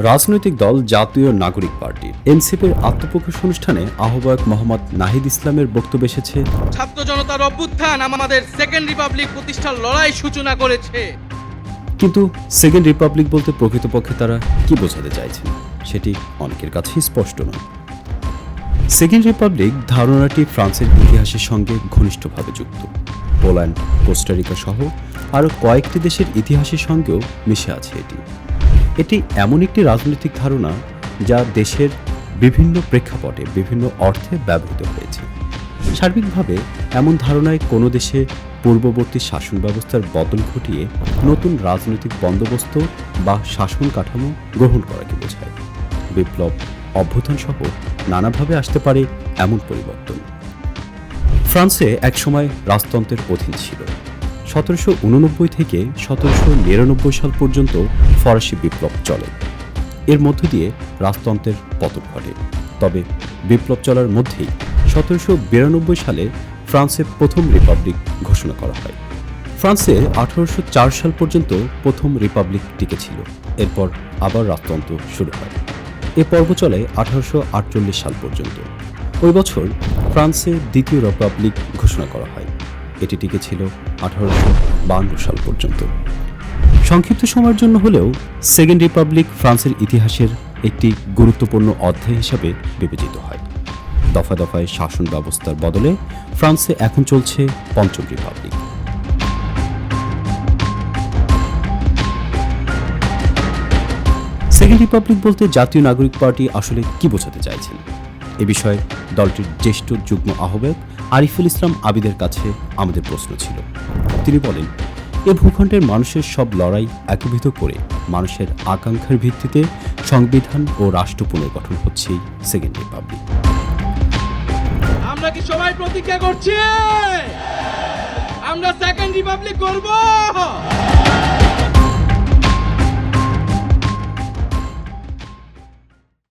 রাজনৈতিক দল জাতীয় নাগরিক পার্টি এনসিপির আত্মপ্রকাশ অনুষ্ঠানে আহ্বায়ক মোহাম্মদ নাহিদ ইসলামের বক্তব্য এসেছে, ছাত্র জনতার অভ্যুত্থান আমাদের সেকেন্ড রিপাবলিক প্রতিষ্ঠার লড়াই সূচনা করেছে। কিন্তু সেকেন্ড রিপাবলিক বলতে প্রকৃতপক্ষে তারা কি বোঝাতে চাইছেন সেটি অনেকের কাছেই স্পষ্ট নয়। সেকেন্ড রিপাবলিক ধারণাটি ফ্রান্সের ইতিহাসের সঙ্গে ঘনিষ্ঠভাবে যুক্ত। পোল্যান্ড, কোস্টারিকা সহ আরও কয়েকটি দেশের ইতিহাসের সঙ্গেও মিশে আছে এটি এমন একটি রাজনৈতিক ধারণা যা দেশের বিভিন্ন প্রেক্ষাপটে বিভিন্ন অর্থে ব্যবহৃত হয়েছে। সার্বিকভাবে এমন ধারণায় কোনো দেশে পূর্ববর্তী শাসন ব্যবস্থার বদল ঘটিয়ে নতুন রাজনৈতিক বন্দোবস্ত বা শাসন কাঠামো গ্রহণ করাকে বোঝায়। বিপ্লব, অভ্যুত্থান সহ নানাভাবে আসতে পারে এমন পরিবর্তন। ফ্রান্সে একসময় রাজতন্ত্রের অধীন ছিল। 1789 থেকে 1799 সাল পর্যন্ত ফরাসি বিপ্লব চলে। এর মধ্য দিয়ে রাজতন্ত্রের পতন ঘটে। তবে বিপ্লব চলার মধ্যেই 1792 সালে ফ্রান্সে প্রথম রিপাবলিক ঘোষণা করা হয়। ফ্রান্সে 1804 সাল পর্যন্ত প্রথম রিপাবলিক টিকেছিল। এরপর আবার রাজতন্ত্র শুরু হয়। এ পর্ব চলে 1848 সাল পর্যন্ত। ওই বছর ফ্রান্সে দ্বিতীয় রিপাবলিক ঘোষণা করা হয়। এটি টিকেছিল 1852 সাল পর্যন্ত। সংক্ষিপ্ত সময়ের জন্য হলেও সেকেন্ড রিপাবলিক ফ্রান্সের ইতিহাসের একটি গুরুত্বপূর্ণ অধ্যায় হিসাবে বিবেচিত হয়। দফায় দফায় শাসন ব্যবস্থার বদলে ফ্রান্সে এখন চলছে পঞ্চম রিপাবলিক। সেকেন্ড রিপাবলিক বলতে জাতীয় নাগরিক পার্টি আসলে কি বোঝাতে চাইছেন, এ বিষয়ে দলটির জ্যেষ্ঠ যুগ্ম আহ্বায়ক আরিফুল ইসলাম আবিদের কাছে আমাদের প্রশ্ন ছিল। তিনি বলেন, এ ভূখণ্ডের মানুষের সব লড়াই একীভূত করে মানুষের আকাঙ্ক্ষার ভিত্তিতে সংবিধান ও রাষ্ট্র পুনর্গঠন হচ্ছেই সেকেন্ড রিপাবলিক। আমরা কি সবাই প্রতিজ্ঞা করছি আমরা সেকেন্ড রিপাবলিক করব?